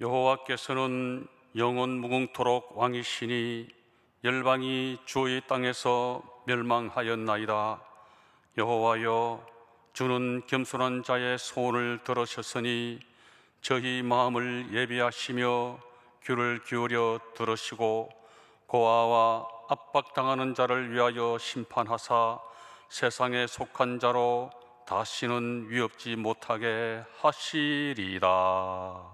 여호와께서는 영원 무궁토록 왕이시니 열방이 주의 땅에서 멸망하였나이다. 여호와여, 주는 겸손한 자의 소원을 들으셨으니 저희 마음을 예비하시며 귀를 기울여 들으시고 고아와 압박당하는 자를 위하여 심판하사 세상에 속한 자로 다시는 위협지 못하게 하시리이다.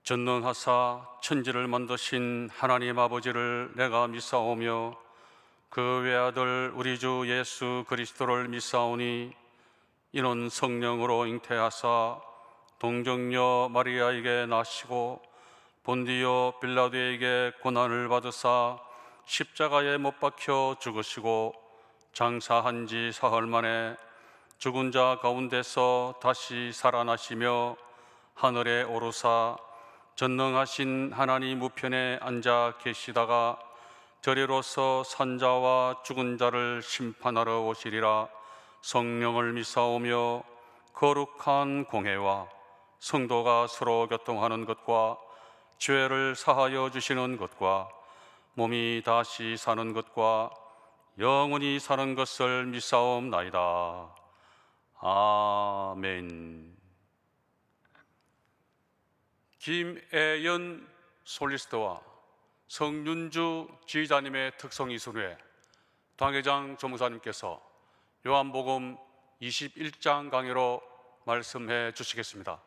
전능하사 천지를 만드신 하나님 아버지를 내가 믿사오며 그 외아들 우리 주 예수 그리스도를 믿사오니 이는 성령으로 잉태하사 동정녀 마리아에게 나시고 본디오 빌라도에게 고난을 받으사 십자가에 못 박혀 죽으시고 장사한 지 사흘 만에 죽은 자 가운데서 다시 살아나시며 하늘에 오르사 전능하신 하나님 우편에 앉아 계시다가 저리로서 산자와 죽은 자를 심판하러 오시리라. 성령을 믿사오며 거룩한 공회와 성도가 서로 교통하는 것과 죄를 사하여 주시는 것과 몸이 다시 사는 것과 영원히 사는 것을 믿사옵나이다. 아멘. 김애연 솔리스트와 성윤주 지휘자님의 특성이순 후에 당회장 조무사님께서 요한복음 21장 강의로 말씀해 주시겠습니다.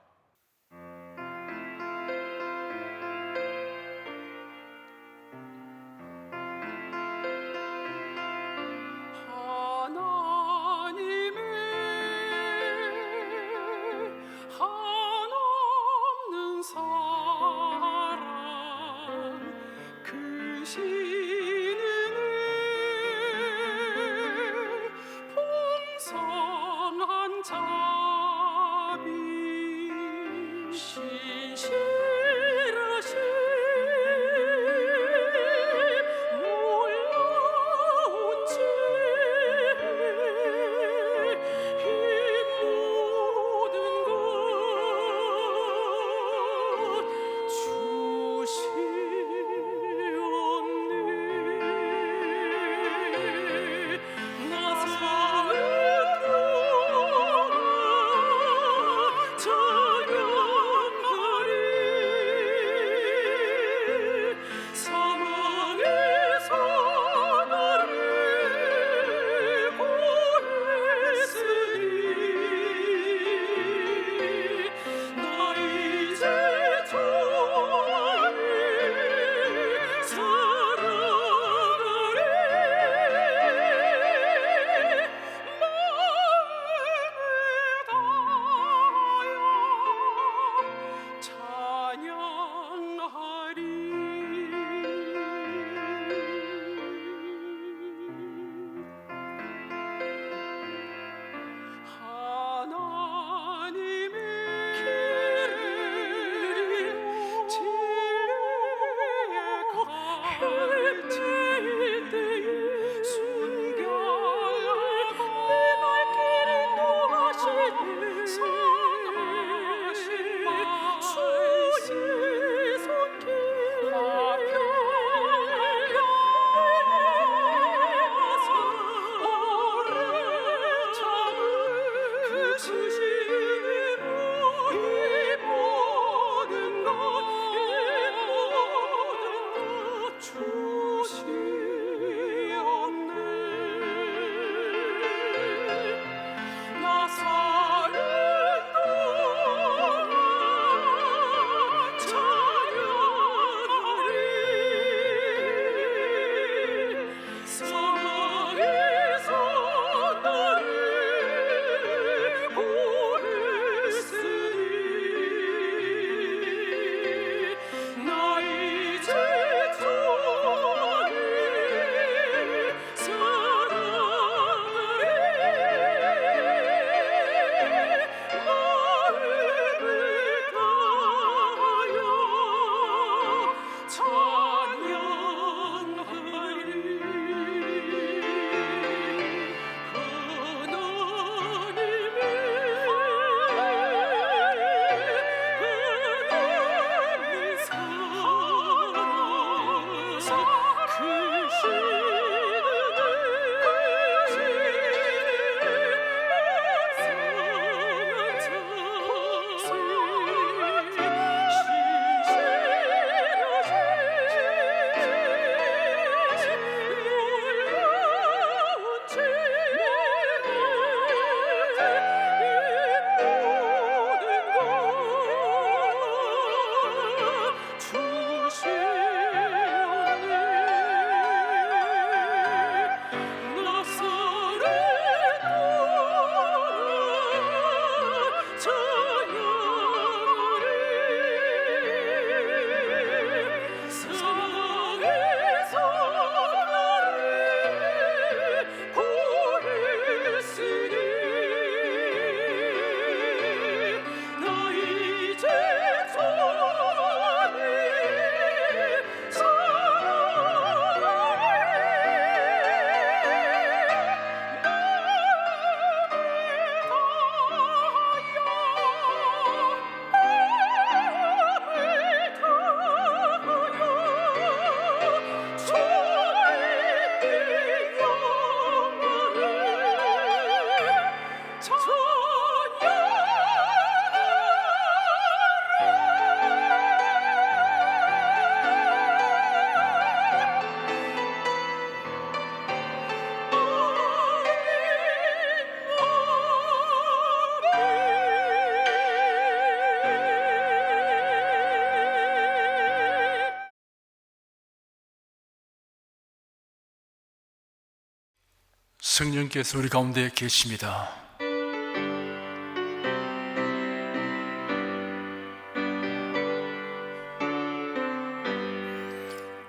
성령께서 우리 가운데 계십니다.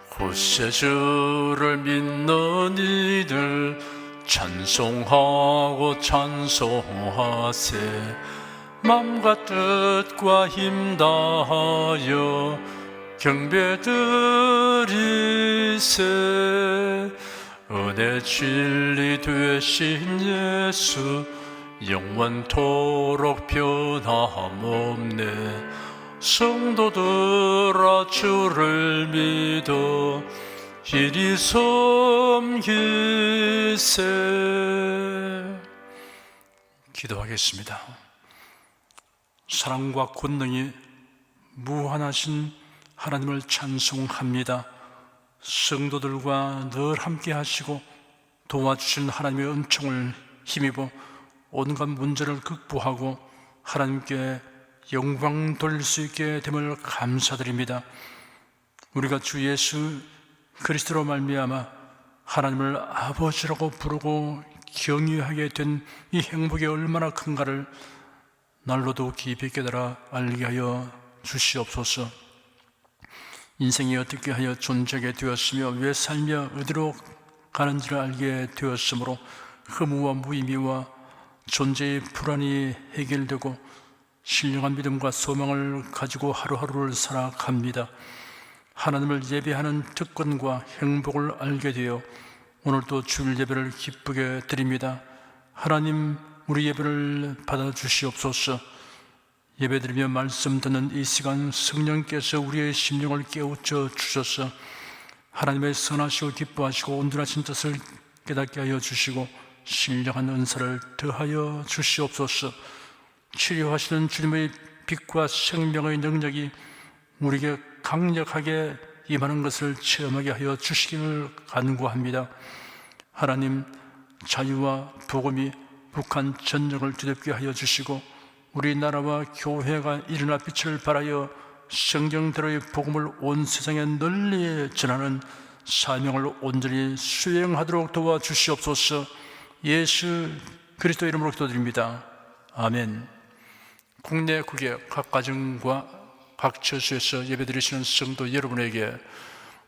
구세주를 믿는 이들 찬송하고 찬송하세. 맘과 뜻과 힘 다하여 경배드리세. 은혜 진리 되신 예수 영원토록 변함없네. 성도들아 주를 믿어 이리 섬기세. 기도하겠습니다. 사랑과 권능이 무한하신 하나님을 찬송합니다. 성도들과 늘 함께 하시고 도와주신 하나님의 은총을 힘입어 온갖 문제를 극복하고 하나님께 영광 돌릴 수 있게 됨을 감사드립니다. 우리가 주 예수 그리스도로 말미암아 하나님을 아버지라고 부르고 경유하게 된 이 행복이 얼마나 큰가를 날로도 깊이 깨달아 알게 하여 주시옵소서. 인생이 어떻게 하여 존재하게 되었으며 왜 살며 어디로 가는지를 알게 되었으므로 허무와 무의미와 존재의 불안이 해결되고 신령한 믿음과 소망을 가지고 하루하루를 살아갑니다. 하나님을 예배하는 특권과 행복을 알게 되어 오늘도 주일 예배를 기쁘게 드립니다. 하나님, 우리 예배를 받아주시옵소서. 예배드리며 말씀 듣는 이 시간 성령께서 우리의 심령을 깨우쳐 주셔서 하나님의 선하시고 기뻐하시고 온전하신 뜻을 깨닫게 하여 주시고 신령한 은사를 더하여 주시옵소서. 치료하시는 주님의 빛과 생명의 능력이 우리에게 강력하게 임하는 것을 체험하게 하여 주시기를 간구합니다. 하나님, 자유와 복음이 북한 전역을 뒤덮게 하여 주시고 우리나라와 교회가 일어나 빛을 발하여 성경대로의 복음을 온 세상에 널리 전하는 사명을 온전히 수행하도록 도와주시옵소서. 예수 그리스도 이름으로 기도드립니다. 아멘. 국내 국외 각 가정과 각 처소에서 예배드리시는 성도 여러분에게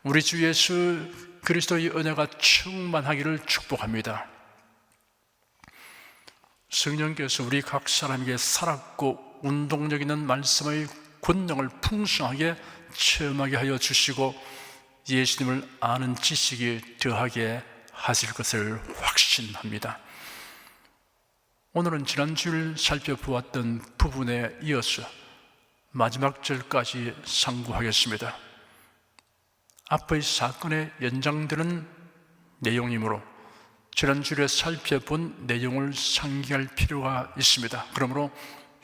우리 주 예수 그리스도의 은혜가 충만하기를 축복합니다. 성령께서 우리 각 사람에게 살았고 운동력 있는 말씀의 권능을 풍성하게 체험하게 하여 주시고 예수님을 아는 지식이 더하게 하실 것을 확신합니다. 오늘은 지난 주일 살펴보았던 부분에 이어서 마지막 절까지 상고하겠습니다. 앞의 사건에 연장되는 내용이므로 지난주에 살펴본 내용을 상기할 필요가 있습니다. 그러므로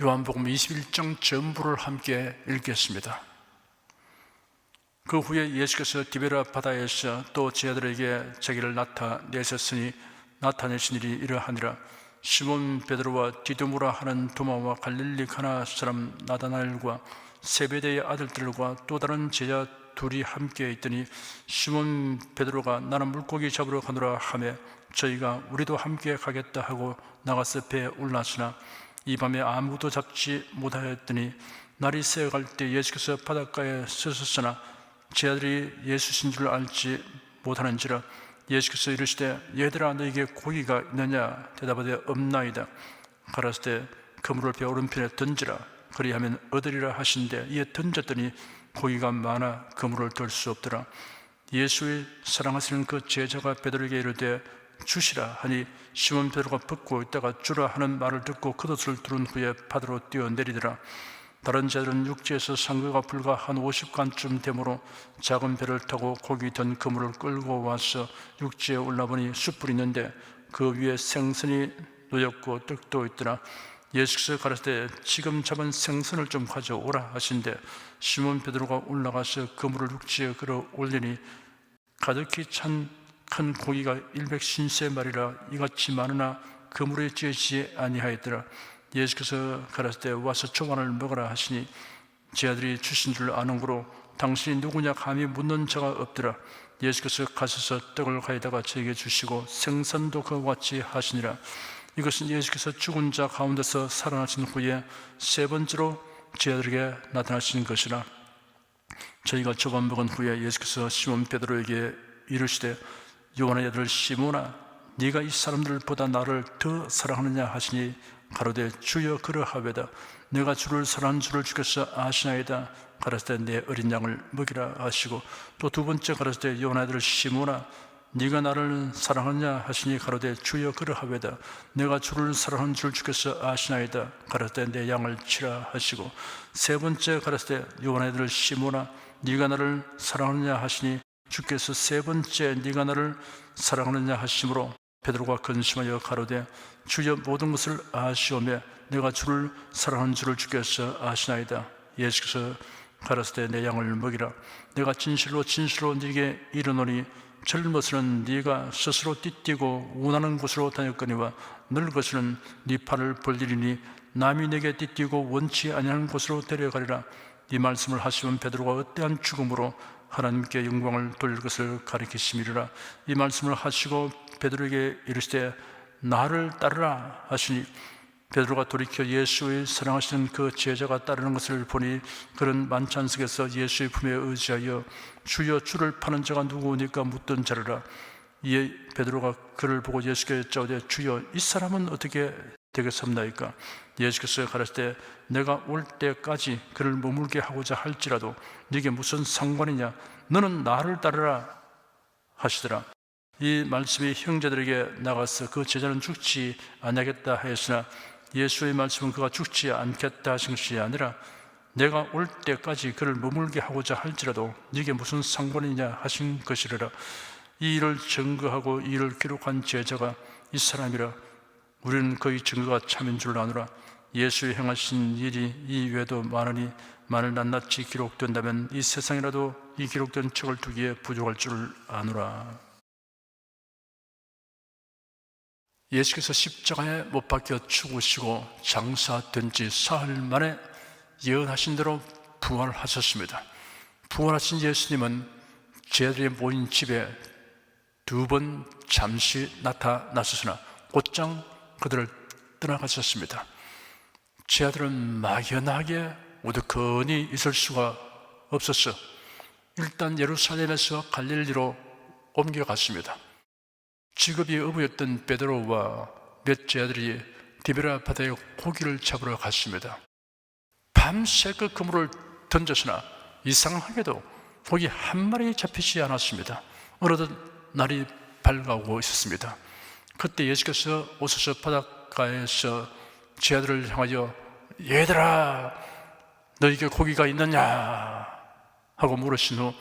요한복음 21장 전부를 함께 읽겠습니다. 그 후에 예수께서 디베라 바다에서 또 제자들에게 자기를 나타내신 일이 이러하니라. 시몬 베드로와 디두무라 하는 도마와 갈릴리 가나 사람 나다나엘과 세베대의 아들들과 또 다른 제자 둘이 함께 있더니 시몬 베드로가 나는 물고기 잡으러 가노라 하며 저희가 우리도 함께 가겠다 하고 나가서 배에 올랐으나 이 밤에 아무도 잡지 못하였더니 날이 새어갈 때 예수께서 바닷가에 서셨으나 제자들이 예수신 줄 알지 못하는지라. 예수께서 이르시되 얘들아 너에게 고기가 있느냐 대답하되 없나이다. 가라사대 때 그물을 배 오른편에 던지라 그리하면 얻으리라 하신대 이에 던졌더니 고기가 많아 그물을 들 수 없더라. 예수의 사랑하시는 그 제자가 베드로에게 이르되 주시라 하니 시몬 베드로가 붓고 있다가 주라 하는 말을 듣고 겉옷을 두른 후에 바다로 뛰어내리더라. 다른 제자들은 육지에서 상거가 불과 한 50간쯤 되므로 작은 배를 타고 고기 든 그물을 끌고 와서 육지에 올라보니 숯불이 있는데 그 위에 생선이 놓였고 떡도 있더라. 예수께서 가라사대 지금 잡은 생선을 좀 가져오라 하신대 시몬 베드로가 올라가서 그물을 육지에 끌어 올리니 가득히 찬 큰 고기가 150마리라 이같이 많으나 그물에 찌지 아니하였더라. 예수께서 가라사대 와서 조만을 먹으라 하시니 제자들이 주신 줄 아는 고로 당신이 누구냐 감히 묻는 자가 없더라. 예수께서 가셔서 떡을 가져다가 저에게 주시고 생선도 그와 같이 하시니라. 이것은 예수께서 죽은 자 가운데서 살아나신 후에 세 번째로 제자들에게 나타나신 것이라. 저희가 저밥 먹은 후에 예수께서 시몬 베드로에게 이르시되 요한의 아들 시몬아, 네가 이 사람들보다 나를 더 사랑하느냐 하시니 가로되 주여 그러하외다. 내가 주를 사랑하는 줄을 주께서 아시나이다. 가라사대 내 어린 양을 먹이라 하시고, 또 두 번째 가라사대 요한의 아들 시몬아, 네가 나를 사랑하느냐 하시니 가로되 주여 그러하외다. 내가 주를 사랑하는 줄 주께서 아시나이다. 가라사대 내 양을 치라 하시고, 세 번째 가라사대 요한의 아들 시몬아, 네가 나를 사랑하느냐 하시니 주께서 세 번째 네가 나를 사랑하느냐 하심으로 베드로가 근심하여 가로되 주여 모든 것을 아시오매 내가 주를 사랑하는 줄을 주께서 아시나이다. 예수께서 가라사대 내 양을 먹이라. 내가 진실로 진실로 네게 이르노니 젊어서는 네가 스스로 띠뛰고 원하는 곳으로 다녔거니와 늙어서는 네 팔을 벌리리니 남이 내게 띠뛰고 원치 아니하는 곳으로 데려가리라. 이 말씀을 하시면 베드로가 어떠한 죽음으로 하나님께 영광을 돌릴 것을 가리키심이라. 이 말씀을 하시고 베드로에게 이르시되 나를 따르라 하시니 베드로가 돌이켜 예수의 사랑하시는 그 제자가 따르는 것을 보니 그런 만찬 속에서 예수의 품에 의지하여 주여 주를 파는 자가 누구니까 묻던 자르라. 이에 베드로가 그를 보고 예수께 여짜오되 주여 이 사람은 어떻게 되겠습니까? 예수께서 가라사대 내가 올 때까지 그를 머물게 하고자 할지라도 네게 무슨 상관이냐? 너는 나를 따르라 하시더라. 이 말씀이 형제들에게 나가서 그 제자는 죽지 아니하겠다 하였으나 예수의 말씀은 그가 죽지 않겠다 하신 것이 아니라 내가 올 때까지 그를 머물게 하고자 할지라도 네게 무슨 상관이냐 하신 것이라. 이 일을 증거하고 이 일을 기록한 제자가 이 사람이라. 우리는 그의 증거가 참인 줄 아노라. 예수의 행하신 일이 이 외에도 많으니 만일 낱낱이 기록된다면 이 세상이라도 이 기록된 책을 두기에 부족할 줄 아노라. 예수께서 십자가에 못 박혀 죽으시고 장사된 지 사흘 만에 예언하신 대로 부활하셨습니다. 부활하신 예수님은 제자들이 모인 집에 두 번 잠시 나타나셨으나 곧장 그들을 떠나가셨습니다. 제자들은 막연하게 우두커니 있을 수가 없었어. 일단 예루살렘에서 갈릴리로 옮겨갔습니다. 직업이 어부였던 베드로와 몇 제자들이 디베라 바다에 고기를 잡으러 갔습니다. 밤새 그 그물을 던졌으나 이상하게도 고기 한 마리 잡히지 않았습니다. 어느덧 날이 밝아오고 있었습니다. 그때 예수께서 오셔서 바닷가에서 제자들을 향하여 얘들아 너에게 고기가 있느냐 하고 물으신 후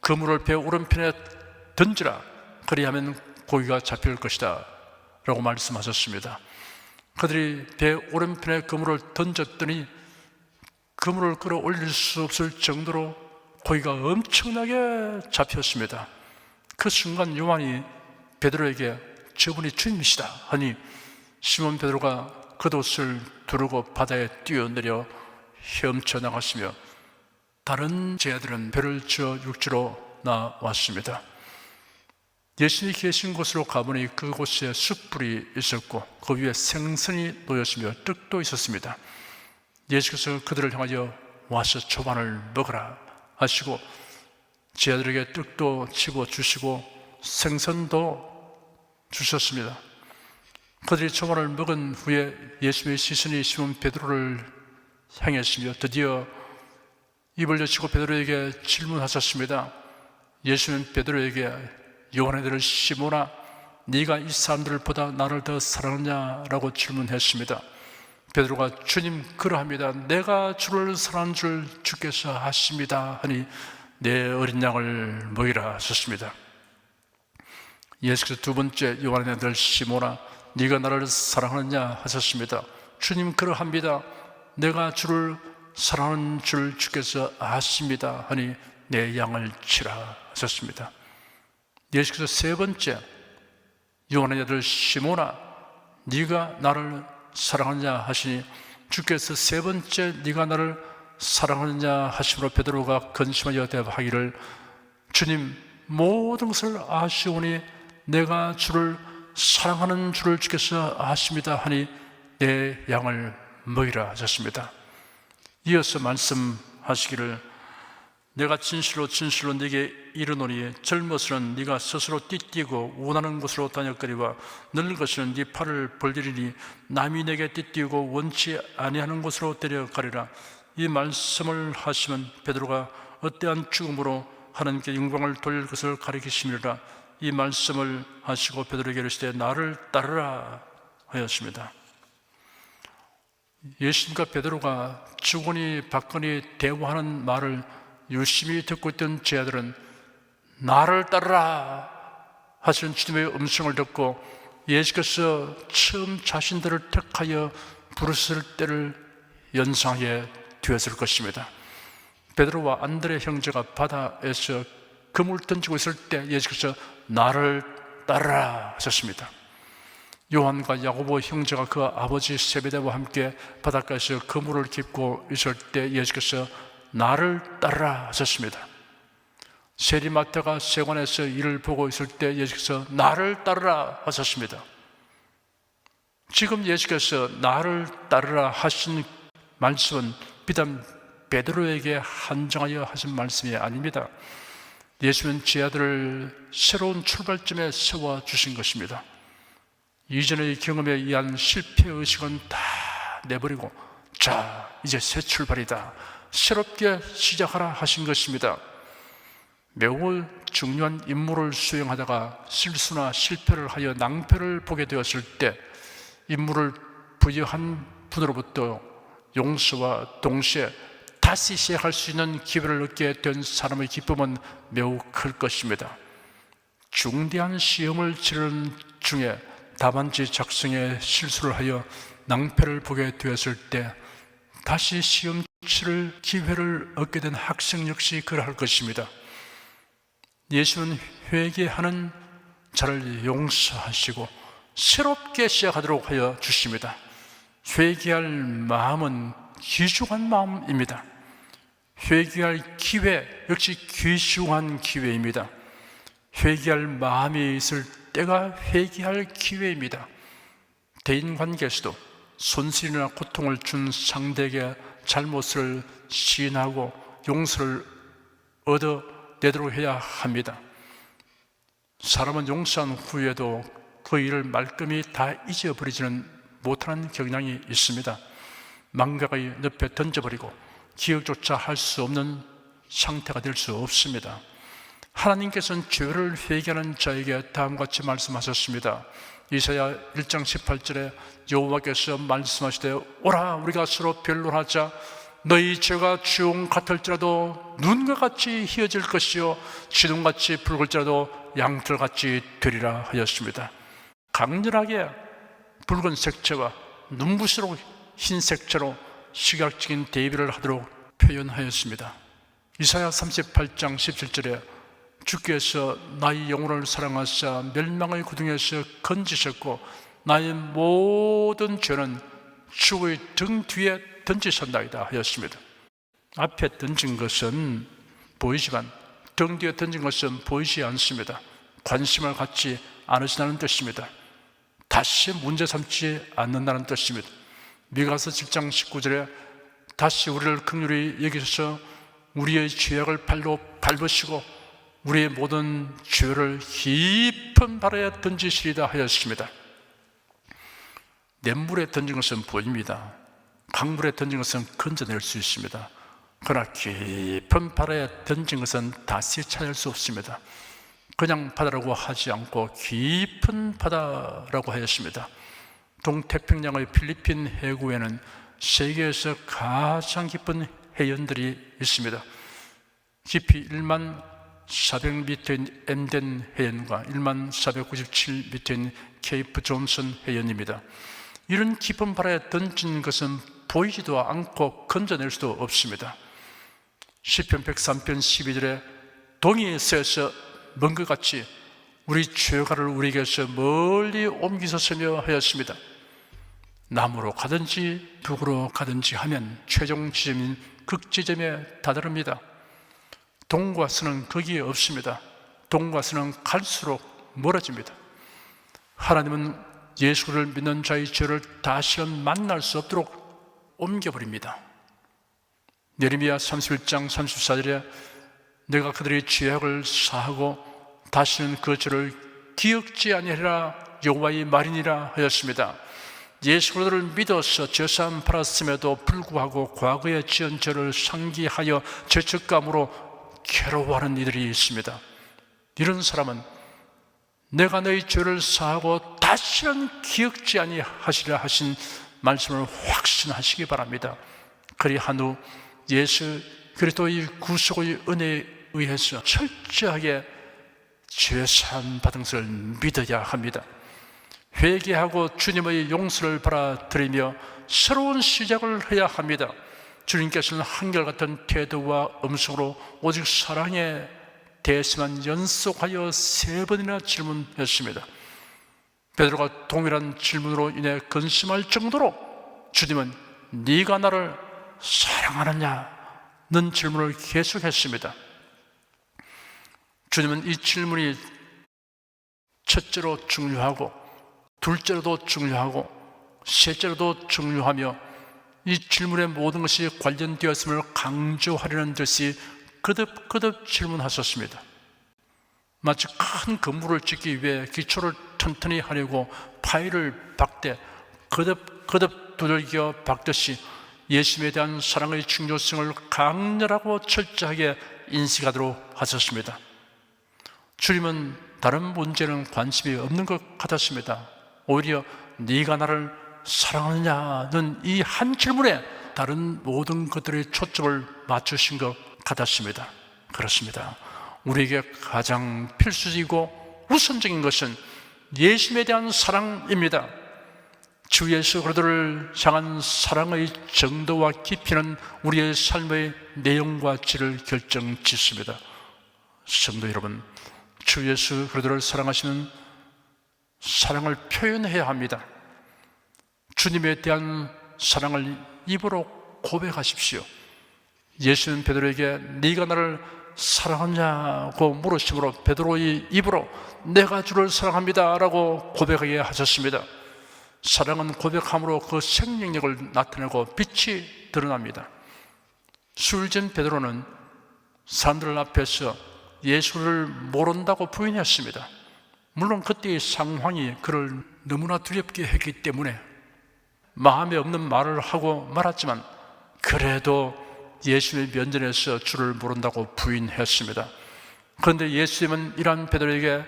그물을 배 오른편에 던지라 그리하면 고기가 잡힐 것이다 라고 말씀하셨습니다. 그들이 배 오른편에 그물을 던졌더니 그물을 끌어올릴 수 없을 정도로 고기가 엄청나게 잡혔습니다. 그 순간 요한이 베드로에게 저분이 주님이시다 하니 시몬 베드로가 겉옷을 두르고 바다에 뛰어내려 헤엄쳐 나갔으며 다른 제자들은 배를 지어 육지로 나왔습니다. 예수님이 계신 곳으로 가보니 그곳에 숯불이 있었고 그 위에 생선이 놓였으며 떡도 있었습니다. 예수께서 그들을 향하여 와서 초반을 먹으라 하시고 제자들에게 떡도 집어주시고 생선도 주셨습니다. 그들이 초반을 먹은 후에 예수님의 시선이 시몬 베드로를 향했으며 드디어 입을 여시고 베드로에게 질문하셨습니다. 예수님은 베드로에게 요한의 아들 시몬아 네가 이 사람들보다 나를 더 사랑하냐라고 질문했습니다. 베드로가 주님 그러합니다. 내가 주를 사랑하는 줄 주께서 아십니다 하니 내 어린 양을 먹이라 하셨습니다. 예수께서 두 번째 요한의 아들 시몬아 네가 나를 사랑하느냐 하셨습니다. 주님 그러합니다. 내가 주를 사랑하는 줄 주께서 아십니다 하니 내 양을 치라 하셨습니다. 예수께서 세 번째 요한의 아들 시몬아 네가 나를 사랑하느냐 하시니 주께서 세 번째 네가 나를 사랑하느냐 하심으로 베드로가 근심하여 대답하기를 주님 모든 것을 아시오니 내가 주를 사랑하는 줄을 주께서 아십니다 하니 내 양을 먹이라 하셨습니다. 이어서 말씀하시기를 내가 진실로 진실로 네게 이르노니 젊어서는 네가 스스로 띠뛰고 원하는 곳으로 다녔거니와 늙어서는 네 팔을 벌리리니 남이 내게 띠뛰고 원치 아니하는 곳으로 데려가리라. 이 말씀을 하시면 베드로가 어떠한 죽음으로 하나님께 영광을 돌릴 것을 가리키심이라. 이 말씀을 하시고 베드로에게 이르시되 나를 따르라 하였습니다. 예수님과 베드로가 주거니 받거니 대화하는 말을 유심히 듣고 있던 제자들은 나를 따르라 하시는 주님의 음성을 듣고 예수께서 처음 자신들을 택하여 부르실 때를 연상하게 되었을 것입니다. 베드로와 안드레 형제가 바다에서 그물 던지고 있을 때 예수께서 나를 따르라 하셨습니다. 요한과 야고보 형제가 그 아버지 세베대와 함께 바닷가에서 그물을 깁고 있을 때 예수께서 나를 따르라 하셨습니다. 세리마태가 세관에서 일을 보고 있을 때 예수께서 나를 따르라 하셨습니다. 지금 예수께서 나를 따르라 하신 말씀은 비단 베드로에게 한정하여 하신 말씀이 아닙니다. 예수는 제자들을 새로운 출발점에 세워주신 것입니다. 이전의 경험에 의한 실패의식은 다 내버리고 자, 이제 새 출발이다, 새롭게 시작하라 하신 것입니다. 매우 중요한 임무를 수행하다가 실수나 실패를 하여 낭패를 보게 되었을 때 임무를 부여한 분으로부터 용서와 동시에 다시 시작할 수 있는 기회를 얻게 된 사람의 기쁨은 매우 클 것입니다. 중대한 시험을 치르는 중에 답안지 작성에 실수를 하여 낭패를 보게 되었을 때 다시 시험 치를 기회를 얻게 된 학생 역시 그러할 것입니다. 예수는 회개하는 자를 용서하시고 새롭게 시작하도록 하여 주십니다. 회개할 마음은 귀중한 마음입니다. 회개할 기회 역시 귀중한 기회입니다. 회개할 마음이 있을 때가 회개할 기회입니다. 대인관계에서도 손실이나 고통을 준 상대에게 잘못을 시인하고 용서를 얻어내도록 해야 합니다. 사람은 용서한 후에도 그 일을 말끔히 다 잊어버리지는 못하는 경향이 있습니다. 망각의 늪에 던져버리고 기억조차 할 수 없는 상태가 될 수 없습니다. 하나님께서는 죄를 회개하는 자에게 다음과 같이 말씀하셨습니다. 이사야 1장 18절에 여호와께서 말씀하시되 오라 우리가 서로 변론하자. 너희 죄가 주홍 같을지라도 눈과 같이 희어질 것이요 지둥같이 붉을지라도 양털같이 되리라 하였습니다. 강렬하게 붉은색 죄와 눈부시로 흰색 죄로 시각적인 대비를 하도록 표현하였습니다. 이사야 38장 17절에 주께서 나의 영혼을 사랑하사 멸망의 구덩이에서 건지셨고 나의 모든 죄는 주의 등 뒤에 던지셨나이다 하였습니다. 앞에 던진 것은 보이지만 등 뒤에 던진 것은 보이지 않습니다. 관심을 갖지 않으신다는 뜻입니다. 다시 문제 삼지 않는다는 뜻입니다. 미가서 7장 19절에 다시 우리를 긍휼히 여기셔서 우리의 죄악을 발로 밟으시고 우리의 모든 죄를 깊은 바다에 던지시리다 하였습니다. 냇물에 던진 것은 보입니다. 강물에 던진 것은 건져낼 수 있습니다. 그러나 깊은 바다에 던진 것은 다시 찾을 수 없습니다. 그냥 바다라고 하지 않고 깊은 바다라고 하였습니다. 동태평양의 필리핀 해구에는 세계에서 가장 깊은 해연들이 있습니다. 깊이 1만 400m인 엠덴 해연과 1만 497m인 케이프 존슨 해연입니다. 이런 깊은 바다에 던진 것은 보이지도 않고 건져낼 수도 없습니다. 시편 103편 12절에 동이 새서 먼 것 같이 우리 죄가를 우리에게서 멀리 옮기셨으며 하였습니다. 남으로 가든지 북으로 가든지 하면 최종 지점인 극지점에 다다릅니다. 동과 서는 거기에 없습니다. 돈과서는 갈수록 멀어집니다. 하나님은 예수를 믿는 자의 죄를 다시는 만날 수 없도록 옮겨버립니다. 예레미야 31장 34절에 내가 그들의 죄악을 사하고 다시는 그 죄를 기억지 아니하리라 여호와의 말이니라 하였습니다. 예수 그리스도를 믿어서 죄사함 받았음에도 불구하고 과거에 지은 죄를 상기하여 죄책감으로 괴로워하는 이들이 있습니다. 이런 사람은 내가 너희 죄를 사하고 다시는 기억지 아니하시리라 하신 말씀을 확신하시기 바랍니다. 그리한 후 예수 그리스도의 구속의 은혜에 의해서 철저하게 죄사함 받은 것을 믿어야 합니다. 회개하고 주님의 용서를 받아들이며 새로운 시작을 해야 합니다. 주님께서는 한결같은 태도와 음성으로 오직 사랑에 대해서만 연속하여 3번이나 질문했습니다. 베드로가 동일한 질문으로 인해 근심할 정도로 주님은 네가 나를 사랑하느냐는 질문을 계속했습니다. 주님은 이 질문이 첫째로 중요하고 둘째로도 중요하고 셋째로도 중요하며 이 질문의 모든 것이 관련되었음을 강조하려는 듯이 거듭거듭 질문하셨습니다. 마치 큰 건물을 짓기 위해 기초를 튼튼히 하려고 파일을 박되 거듭거듭 두들겨 박듯이 예수님에 대한 사랑의 중요성을 강렬하고 철저하게 인식하도록 하셨습니다. 주님은 다른 문제는 관심이 없는 것 같았습니다. 오히려 네가 나를 사랑하느냐는 이 한 질문에 다른 모든 것들의 초점을 맞추신 것 같았습니다. 그렇습니다. 우리에게 가장 필수적이고 우선적인 것은 예수님에 대한 사랑입니다. 주 예수 그리스도를 향한 사랑의 정도와 깊이는 우리의 삶의 내용과 질을 결정짓습니다. 성도 여러분, 주 예수 그리스도를 사랑하시는 사랑을 표현해야 합니다. 주님에 대한 사랑을 입으로 고백하십시오. 예수는 베드로에게 네가 나를 사랑하냐고 물으심으로 베드로의 입으로 내가 주를 사랑합니다 라고 고백하게 하셨습니다. 사랑은 고백함으로 그 생명력을 나타내고 빛이 드러납니다. 술진 베드로는 사람들 앞에서 예수를 모른다고 부인했습니다. 물론 그때의 상황이 그를 너무나 두렵게 했기 때문에 마음에 없는 말을 하고 말았지만 그래도 예수님의 면전에서 주를 모른다고 부인했습니다. 그런데 예수님은 이러한 베드로에게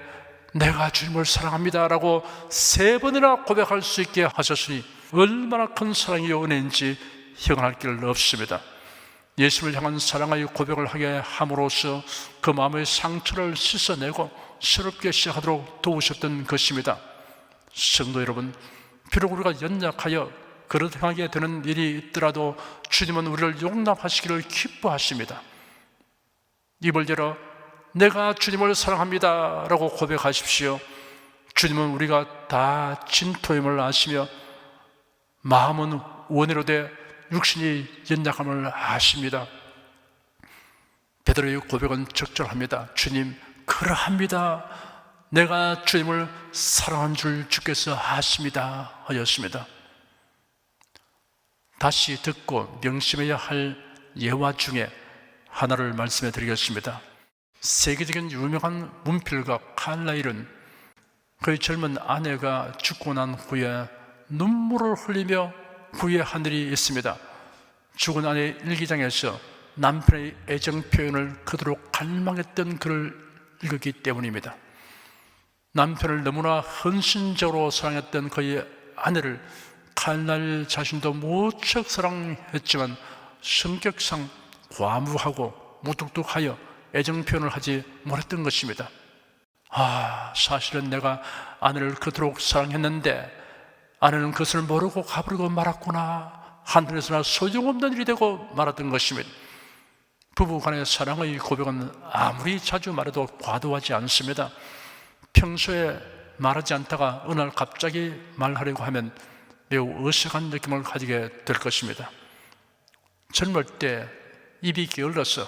내가 주님을 사랑합니다 라고 3번이나 고백할 수 있게 하셨으니 얼마나 큰 사랑이요 은혜인지 형할 길 없습니다. 예수를 향한 사랑의 고백을 하게 함으로써 그 마음의 상처를 씻어내고 새롭게 시작하도록 도우셨던 것입니다. 성도 여러분, 비록 우리가 연약하여 그렇게 되는 일이 있더라도 주님은 우리를 용납하시기를 기뻐하십니다. 입을 열어 내가 주님을 사랑합니다 라고 고백하십시오. 주님은 우리가 다 진토임을 아시며 마음은 원해로 돼 육신이 연약함을 아십니다. 베드로의 고백은 적절합니다. 주님, 그러합니다. 내가 주님을 사랑한 줄 주께서 아십니다 하였습니다. 다시 듣고 명심해야 할 예화 중에 하나를 말씀해 드리겠습니다. 세계적인 유명한 문필가 칼라일은 그의 젊은 아내가 죽고 난 후에 눈물을 흘리며 후회한 일이 있습니다. 죽은 아내 일기장에서 남편의 애정 표현을 그토록 갈망했던 글을 읽었기 때문입니다. 남편을 너무나 헌신적으로 사랑했던 그의 아내를 칼날 자신도 무척 사랑했지만 성격상 과무하고 무뚝뚝하여 애정 표현을 하지 못했던 것입니다. 사실은 내가 아내를 그토록 사랑했는데 아내는 그것을 모르고 가버리고 말았구나. 한편에서나 소용없는 일이 되고 말았던 것입니다. 부부간의 사랑의 고백은 아무리 자주 말해도 과도하지 않습니다. 평소에 말하지 않다가 어느 날 갑자기 말하려고 하면 매우 어색한 느낌을 가지게 될 것입니다. 젊을 때 입이 게을러서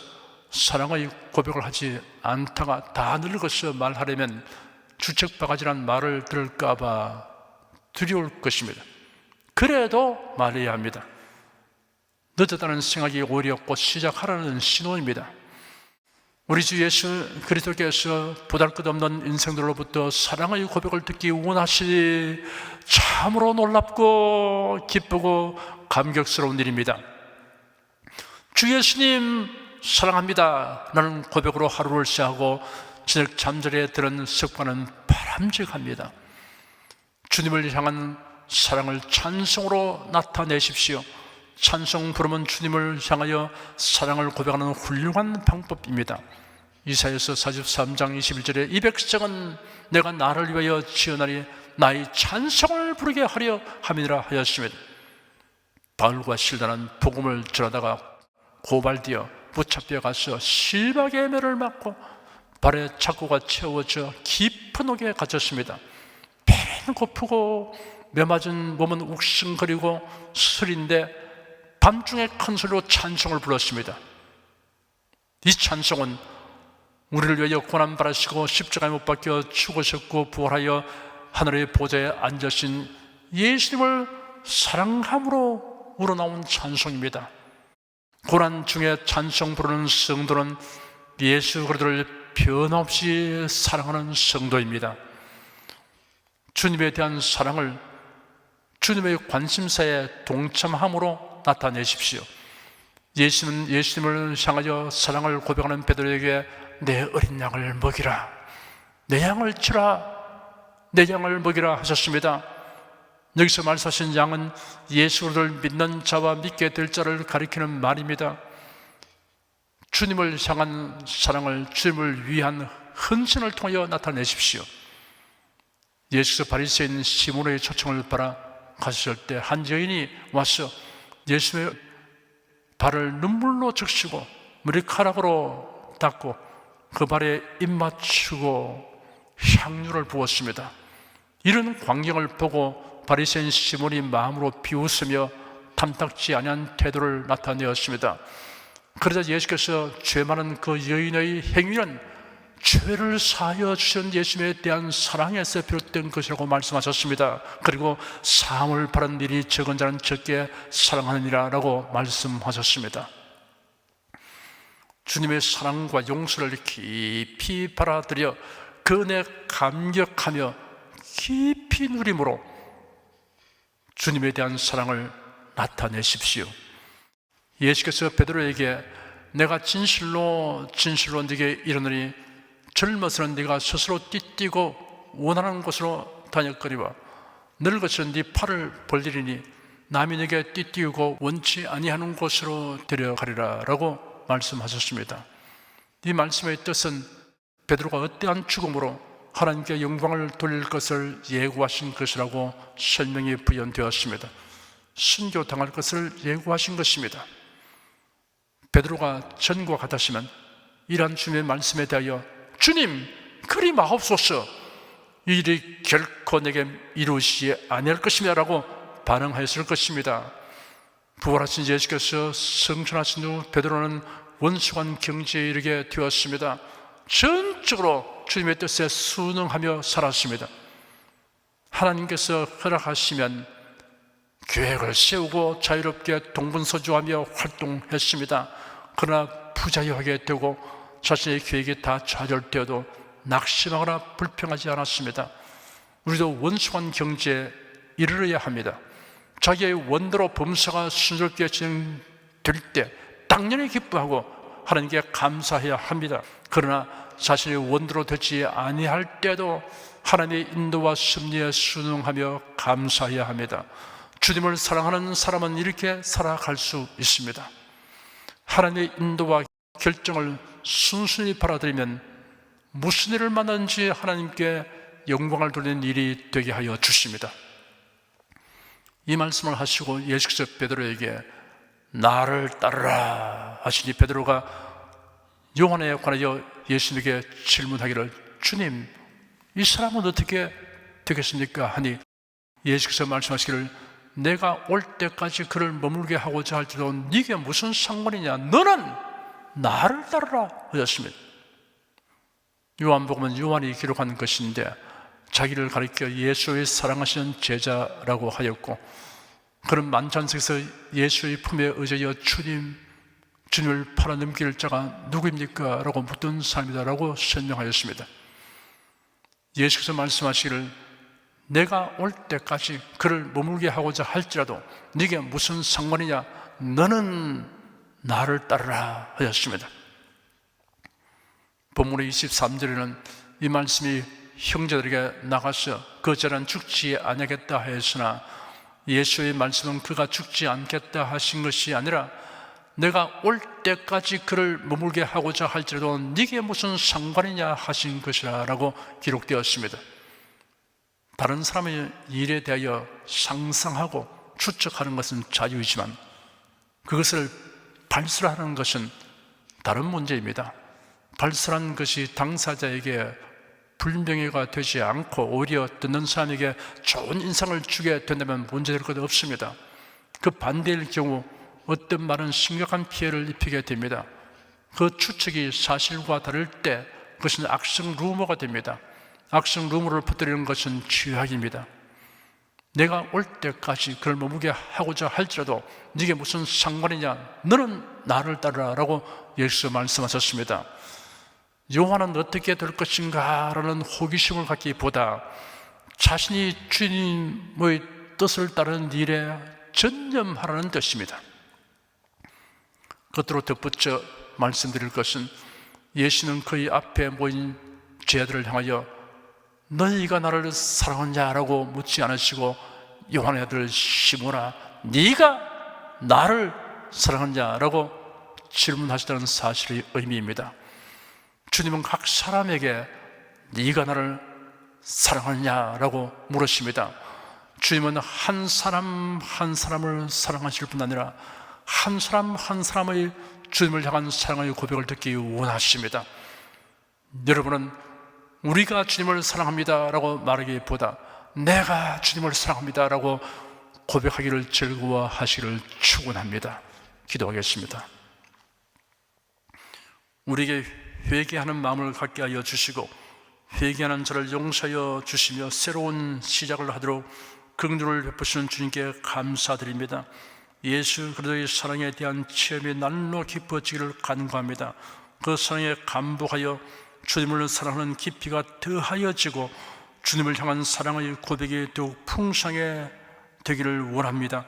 사랑의 고백을 하지 않다가 다 늙어서 말하려면 주책바가지란 말을 들을까봐 두려울 것입니다. 그래도 말해야 합니다. 늦었다는 생각이 오히려 곧 시작하라는 신호입니다. 우리 주 예수 그리스도께서 보잘것없는 인생들로부터 사랑의 고백을 듣기 원하시니 참으로 놀랍고 기쁘고 감격스러운 일입니다. 주 예수님 사랑합니다 라는 고백으로 하루를 시작하고 저녁 잠자리에 드는 습관은 바람직합니다. 주님을 향한 사랑을 찬송으로 나타내십시오. 찬송 부르면 주님을 향하여 사랑을 고백하는 훌륭한 방법입니다. 이사야서 43장 21절에 이 백성은 내가 나를 위하여 지어나니 나의 찬송을 부르게 하려 함이니라 하였습니다. 바울과 실라는 복음을 전하다가 고발되어 붙잡혀 가서 실박의 매를 맞고 발에 착고가 채워져 깊은 옥에 갇혔습니다. 배는 고프고 매맞은 몸은 욱신거리고 술인데 밤중에 큰 소리로 찬송을 불렀습니다. 이 찬송은 우리를 위하여 고난 받으시고 십자가에 못 박혀 죽으셨고 부활하여 하늘의 보좌에 앉으신 예수님을 사랑함으로 우러나온 찬송입니다. 고난 중에 찬송 부르는 성도는 예수 그리스도를 변함없이 사랑하는 성도입니다. 주님에 대한 사랑을 주님의 관심사에 동참함으로 나타내십시오. 예수님을 향하여 사랑을 고백하는 베드로에게 내 어린 양을 먹이라, 내 양을 치라, 내 양을 먹이라 하셨습니다. 여기서 말씀하신 양은 예수를 믿는 자와 믿게 될 자를 가리키는 말입니다. 주님을 향한 사랑을 주님을 위한 헌신을 통하여 나타내십시오. 예수께서 바리새인 시몬의 초청을 받아 가셨을 때 한 여인이 와서 예수의 발을 눈물로 적시고 머리카락으로 닦고 그 발에 입 맞추고 향유를 부었습니다. 이런 광경을 보고 바리새인 시몬이 마음으로 비웃으며 탐탁지 아니한 태도를 나타내었습니다. 그러자 예수께서 죄 많은 그 여인의 행위는 죄를 사하여 주신 예수님에 대한 사랑에서 비롯된 것이라고 말씀하셨습니다. 그리고 사함을 바라는 일이 적은 자는 적게 사랑하느니라 라고 말씀하셨습니다. 주님의 사랑과 용서를 깊이 받아들여 그 은혜에 감격하며 깊이 누림으로 주님에 대한 사랑을 나타내십시오. 예수께서 베드로에게 내가 진실로 네게 이르노니 젊어서는 네가 스스로 띠뛰고 원하는 곳으로 다녔거니와 늙어서는 네 팔을 벌리리니 남이 네게 띠뛰고 원치 아니하는 곳으로 데려가리라 라고 말씀하셨습니다. 이 말씀의 뜻은 베드로가 어떠한 죽음으로 하나님께 영광을 돌릴 것을 예고하신 것이라고 설명이 부연되었습니다. 순교당할 것을 예고하신 것입니다. 베드로가 전과 같았으면 이러한 주님의 말씀에 대하여 주님 그리 마옵소서, 이 일이 결코 내게 이루시지 아니할 것이며 라고 반응하였을 것입니다. 부활하신 예수께서 승천하신 후 베드로는 원수간 경지에 이르게 되었습니다. 전적으로 주님의 뜻에 순응하며 살았습니다. 하나님께서 허락하시면 계획을 세우고 자유롭게 동분서주하며 활동했습니다. 그러나 부자유하게 되고 자신의 계획이 다 좌절되어도 낙심하거나 불평하지 않았습니다. 우리도 원수한 경지에 이르러야 합니다. 자기의 원대로 범사가 순조롭게 진행될 때 당연히 기뻐하고 하나님께 감사해야 합니다. 그러나 자신의 원대로 되지 아니할 때도 하나님의 인도와 섭리에 순응하며 감사해야 합니다. 주님을 사랑하는 사람은 이렇게 살아갈 수 있습니다. 하나님의 인도와 결정을 순순히 받아들이면 무슨 일을 만나든지 하나님께 영광을 돌리는 일이 되게 하여 주십니다. 이 말씀을 하시고 예수께서 베드로에게 나를 따르라 하시니 베드로가 요한에 관하여 예수님에게 질문하기를 주님 이 사람은 어떻게 되겠습니까? 하니 예수께서 말씀하시기를 내가 올 때까지 그를 머물게 하고자 할지도 네게 무슨 상관이냐? 너는 나를 따르라 하셨습니다. 요한복음은 요한이 기록한 것인데 자기를 가리켜 예수의 사랑하시는 제자라고 하였고, 그런 만찬석에서 예수의 품에 의지하여 주님을 팔아넘길 자가 누구입니까? 라고 묻던 사람이다 라고 설명하였습니다. 예수께서 말씀하시기를 내가 올 때까지 그를 머물게 하고자 할지라도 네게 무슨 상관이냐, 너는 나를 따르라 하였습니다. 본문의 23절에는 이 말씀이 형제들에게 나가서 그 자는 죽지 아니하겠다 하였으나, 예수의 말씀은 그가 죽지 않겠다 하신 것이 아니라 내가 올 때까지 그를 머물게 하고자 할지라도 네게 무슨 상관이냐 하신 것이라 라고 기록되었습니다. 다른 사람의 일에 대하여 상상하고 추측하는 것은 자유이지만 그것을 발설하는 것은 다른 문제입니다. 발설한 것이 당사자에게 불명예가 되지 않고 오히려 듣는 사람에게 좋은 인상을 주게 된다면 문제될 것 없습니다. 그 반대일 경우 어떤 말은 심각한 피해를 입히게 됩니다. 그 추측이 사실과 다를 때 그것은 악성 루머가 됩니다. 악성 루머를 퍼뜨리는 것은 죄악입니다. 내가 올 때까지 그를 머무게 하고자 할지라도 네게 무슨 상관이냐, 너는 나를 따르라 라고 예수가 말씀하셨습니다. 요한은 어떻게 될 것인가 라는 호기심을 갖기보다 자신이 주님의 뜻을 따르는 일에 전념하라는 뜻입니다. 끝으로 덧붙여 말씀드릴 것은, 예수는 그의 앞에 모인 제자들을 향하여 너희가 나를 사랑하냐라고 묻지 않으시고 요한의 아들 시몬아 네가 나를 사랑하냐라고 질문하시다는 사실의 의미입니다. 주님은 각 사람에게 네가 나를 사랑하냐라고 물으십니다. 주님은 한 사람 한 사람을 사랑하실 뿐 아니라 한 사람 한 사람의 주님을 향한 사랑의 고백을 듣기 원하십니다. 여러분은 우리가 주님을 사랑합니다 라고 말하기보다 내가 주님을 사랑합니다 라고 고백하기를 즐거워하시기를 축원합니다. 기도하겠습니다. 우리에게 회개하는 마음을 갖게 하여 주시고 회개하는 저를 용서하여 주시며 새로운 시작을 하도록 긍휼을 베푸시는 주님께 감사드립니다. 예수 그리스도의 사랑에 대한 체험이 날로 깊어지기를 간구합니다. 그 사랑에 감복하여 주님을 사랑하는 깊이가 더하여지고 주님을 향한 사랑의 고백이 더욱 풍성해 되기를 원합니다.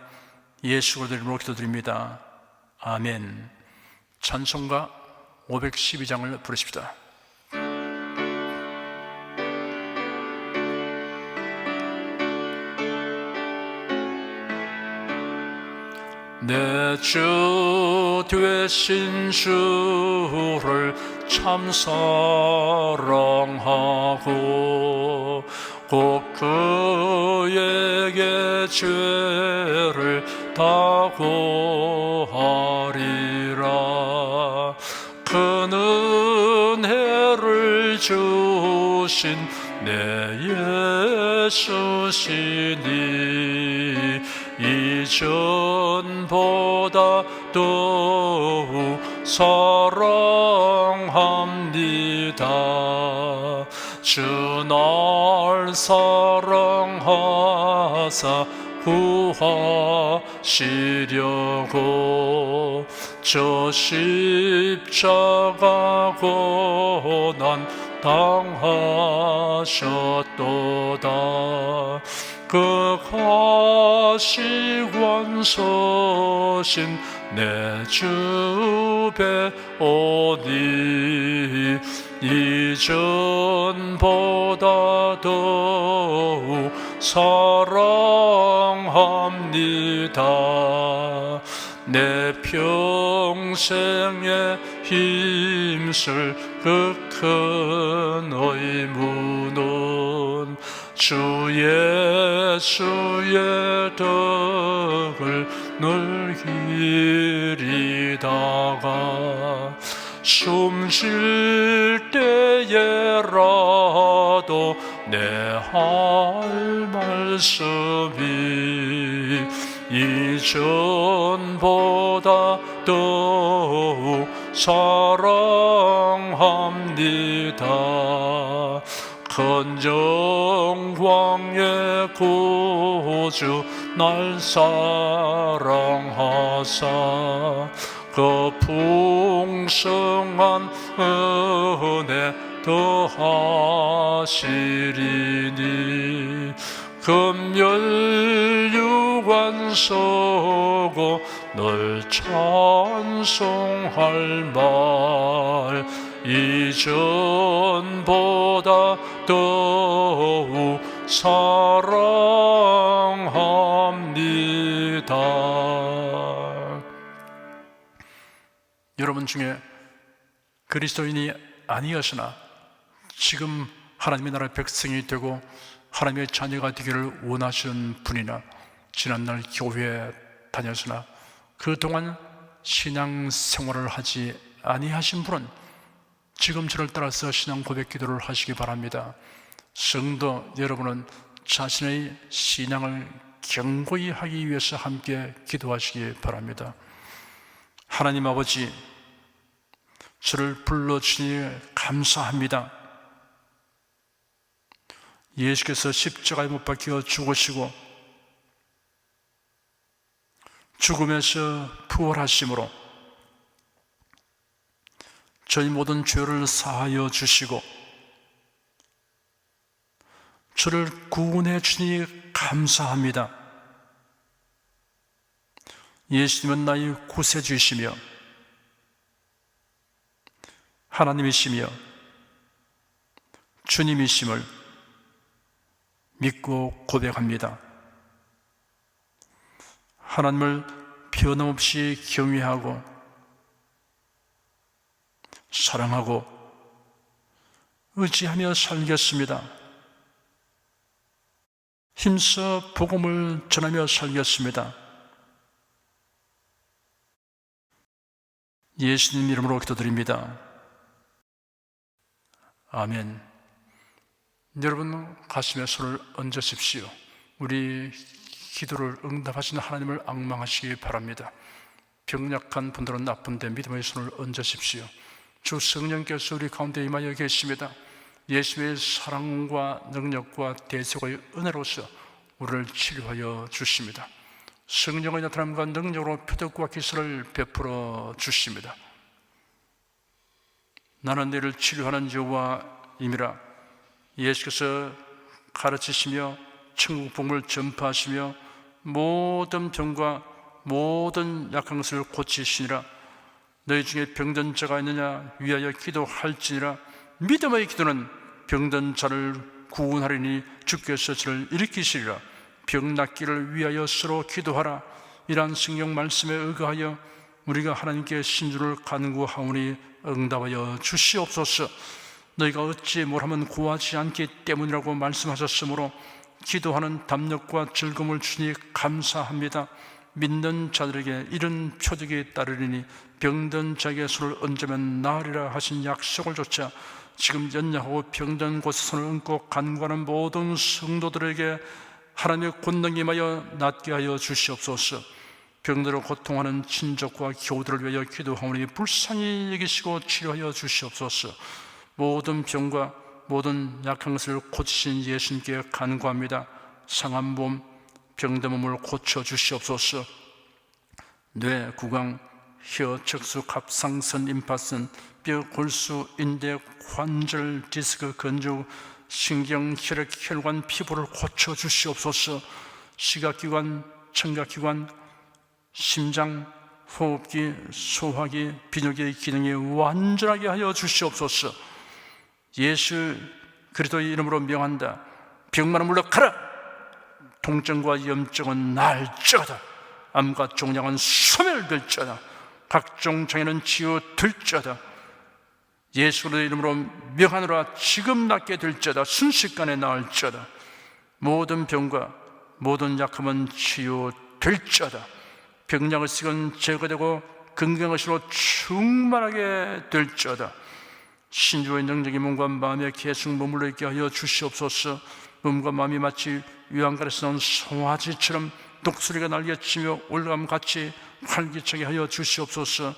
예수 그리스도 이름으로 기도드립니다. 아멘. 찬송가 512장을 부르십시다. 내 주 되신 주를 참 사랑하고 꼭 그에게 죄를 다 고하리라. 그 은혜를 주신 내 예수시니 이전보다 더욱 사랑합니다. 주 날 사랑하사 구하시려고 저 십자가 고난 당하셨도다. 그 가시관서신 내 주배 오니 이전보다 더욱 사랑합니다. 내 평생에 힘쓸 그 큰 의무는 주 예수의 덕을 늘 기리다가 숨쉴 때에라도 내 할 말씀이 이전보다 더욱 사랑합니다. 큰 영광의 구주 날 사랑하사 그 풍성한 은혜 더하시리니 금연유관 서고 널 찬송할 말 이전보다 더욱 사랑합니다. 여러분 중에 그리스도인이 아니었으나 지금 하나님의 나라의 백성이 되고 하나님의 자녀가 되기를 원하시는 분이나 지난날 교회에 다녔으나 그동안 신앙생활을 하지 아니하신 분은 지금 저를 따라서 신앙 고백 기도를 하시기 바랍니다. 성도 여러분은 자신의 신앙을 견고히 하기 위해서 함께 기도하시기 바랍니다. 하나님 아버지, 저를 불러주시니 감사합니다. 예수께서 십자가에 못 박혀 죽으시고 죽음에서 부활하심으로 저희 모든 죄를 사하여 주시고 저를 구원해 주니 감사합니다. 예수님은 나의 구세주이시며 하나님이시며 주님이심을 믿고 고백합니다. 하나님을 변함없이 경외하고 사랑하고 의지하며 살겠습니다. 힘써 복음을 전하며 살겠습니다. 예수님 이름으로 기도드립니다. 아멘. 여러분 가슴에 손을 얹으십시오. 우리 기도를 응답하시는 하나님을 앙망하시기 바랍니다. 병약한 분들은 나쁜데 믿음의 손을 얹으십시오. 주 성령께서 우리 가운데 임하여 계십니다. 예수의 사랑과 능력과 대속의 은혜로서 우리를 치료하여 주십니다. 성령의 나타남과 능력으로 표적과 기술을 베풀어 주십니다. 나는 너를 치료하는 여호와임이라. 예수께서 가르치시며 천국 복음을 전파하시며 모든 병과 모든 약한 것을 고치시니라. 너희 중에 병든 자가 있느냐 위하여 기도할지니라. 믿음의 기도는 병든 자를 구원하리니 주께서 저를 일으키시리라. 병 낫기를 위하여 서로 기도하라. 이러한 성경 말씀에 의거하여 우리가 하나님께 신주를 간구하오니 응답하여 주시옵소서. 너희가 어찌 뭘하면 구하지 않기 때문이라고 말씀하셨으므로 기도하는 담력과 즐거움을 주니 감사합니다. 믿는 자들에게 이런 표적이 따르리니 병든 자에게 손을 얹으면 나으리라 하신 약속을 조차 지금 연약하고 병든 곳에 손을 얹고 간구하는 모든 성도들에게 하나님의 권능이 임하여 낫게 하여 주시옵소서. 병들어 고통하는 친족과 교우들을 위하여 기도하오니 불쌍히 여기시고 치료하여 주시옵소서. 모든 병과 모든 약한 것을 고치신 예수님께 간구합니다. 상한 몸, 병든 몸을 고쳐 주시옵소서. 뇌, 구강, 혀, 척수, 갑상선, 임파선, 뼈, 골수, 인대, 관절, 디스크, 근육, 신경, 혈액, 혈관, 피부를 고쳐 주시옵소서. 시각기관, 청각기관, 심장, 호흡기, 소화기, 비뇨기의 기능이 완전하게 하여 주시옵소서. 예수 그리스도의 이름으로 명한다. 병만은 물러가라. 통증과 염증은 날짜다. 암과 종양은 소멸될자다. 각종 장애는 치유될자다. 예수의 이름으로 명하노라. 지금 낫게 될자다. 순식간에 나을자다. 모든 병과 모든 약함은 치유될자다. 병약을 쓰건 제거되고 건강의식으로 충만하게 될자다. 신주의 능력이 몸과 마음에 계속 머물러 있게 하여 주시옵소서. 몸과 마음이 마치 유황가에서 나온 송아지처럼 독수리가 날개치며 올라감같이 활기차게 하여 주시옵소서.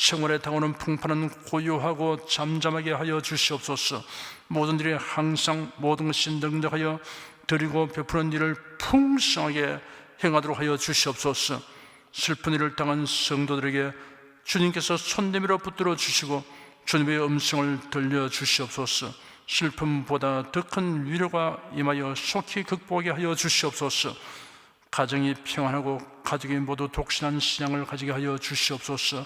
생활에 당하는 풍파는 고요하고 잠잠하게 하여 주시옵소서. 모든 일에 항상 모든 것이 능력하여 드리고 베푸는 일을 풍성하게 행하도록 하여 주시옵소서. 슬픈 일을 당한 성도들에게 주님께서 손 내밀어 붙들어 주시고 주님의 음성을 들려 주시옵소서. 슬픔보다 더 큰 위로가 임하여 속히 극복하게 하여 주시옵소서. 가정이 평안하고 가족이 모두 독신한 신앙을 가지게 하여 주시옵소서.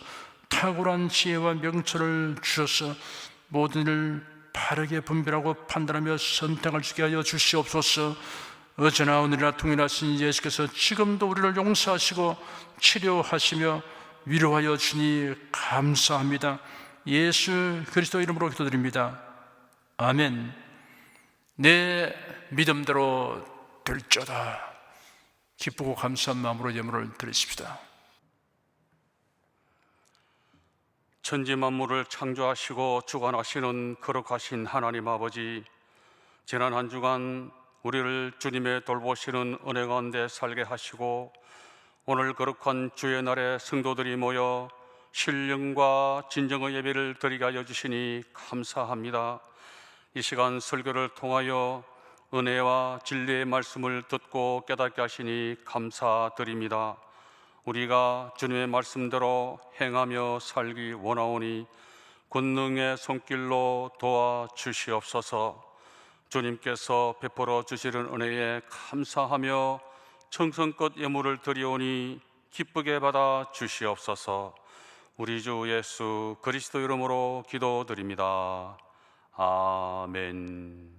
탁월한 지혜와 명철을 주셔서 모든 일을 바르게 분별하고 판단하며 선택을 주게 하여 주시옵소서. 어제나 오늘이나 동일하신 예수께서 지금도 우리를 용서하시고 치료하시며 위로하여 주니 감사합니다. 예수 그리스도 이름으로 기도드립니다. 아멘. 내 믿음대로 될지어다. 기쁘고 감사한 마음으로 예물을 드리십시다. 천지 만물을 창조하시고 주관하시는 거룩하신 하나님 아버지, 지난 한 주간 우리를 주님의 돌보시는 은혜 가운데 살게 하시고 오늘 거룩한 주의 날에 성도들이 모여 신령과 진정의 예배를 드리게 하여 주시니 감사합니다. 이 시간 설교를 통하여 은혜와 진리의 말씀을 듣고 깨닫게 하시니 감사드립니다. 우리가 주님의 말씀대로 행하며 살기 원하오니 권능의 손길로 도와주시옵소서. 주님께서 베풀어 주시는 은혜에 감사하며 정성껏 예물을 드리오니 기쁘게 받아 주시옵소서. 우리 주 예수 그리스도 이름으로 기도드립니다. 아멘.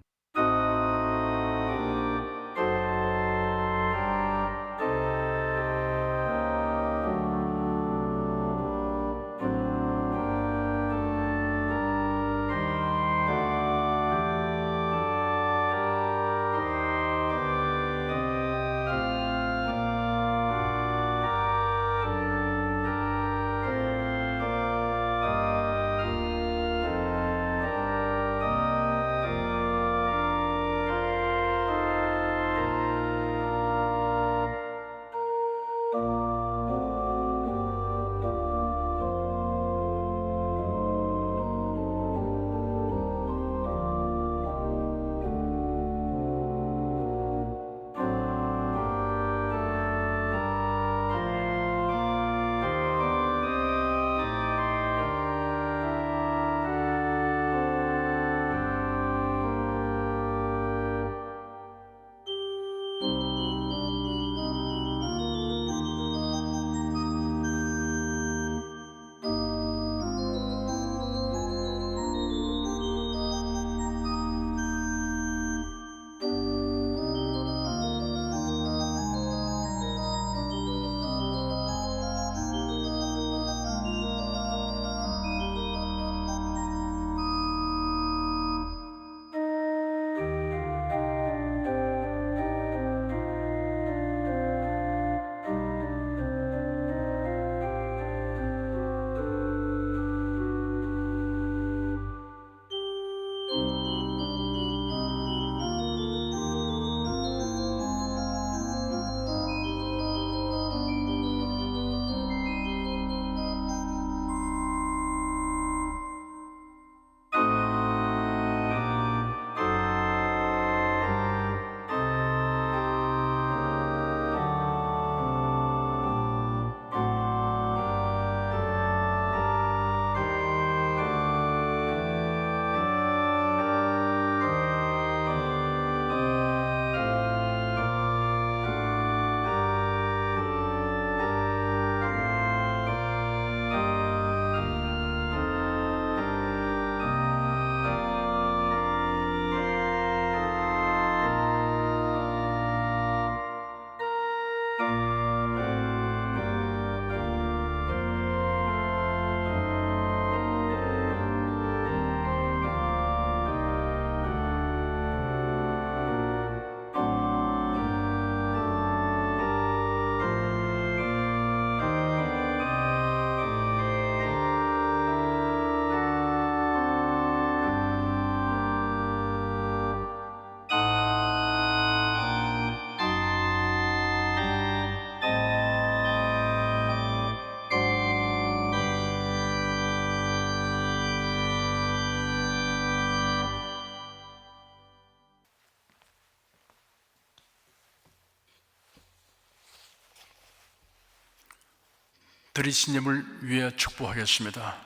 드리신 예물 위에 축복하겠습니다.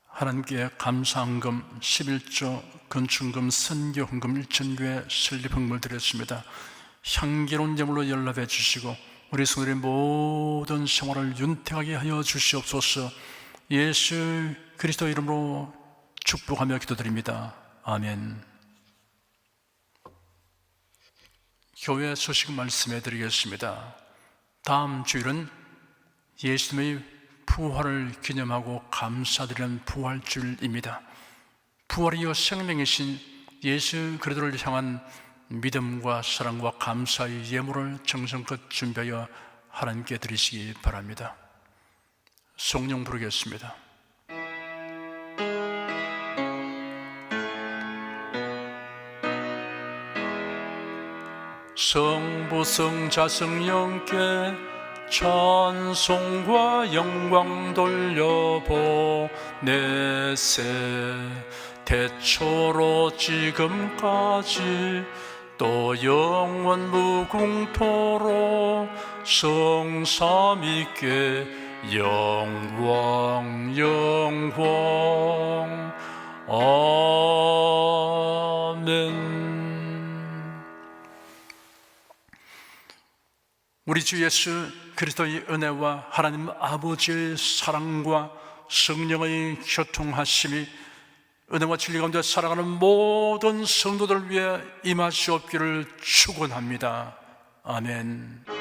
하나님께 감사헌금 11조 건축금 선교헌금 1,000교회 설립헌금을 드렸습니다. 향기로운 예물로 연락해 주시고 우리 성도의 모든 생활을 윤택하게 하여 주시옵소서. 예수 그리스도 이름으로 축복하며 기도드립니다. 아멘. 교회 소식 말씀해 드리겠습니다. 다음 주일은 예수님의 부활을 기념하고 감사드리는 부활주일입니다. 부활이요 생명이신 예수 그리스도를 향한 믿음과 사랑과 감사의 예물을 정성껏 준비하여 하나님께 드리시기 바랍니다. 성령 부르겠습니다. 성부 성자 성령께 찬송과 영광 돌려보내세. 태초로 지금까지 또 영원 무궁토록 성삼위께 영광 영광. 아멘. 우리 주 예수 그리스도의 은혜와 하나님 아버지의 사랑과 성령의 교통하심이 은혜와 진리 가운데 살아가는 모든 성도들을 위해 임하시옵기를 축원합니다. 아멘.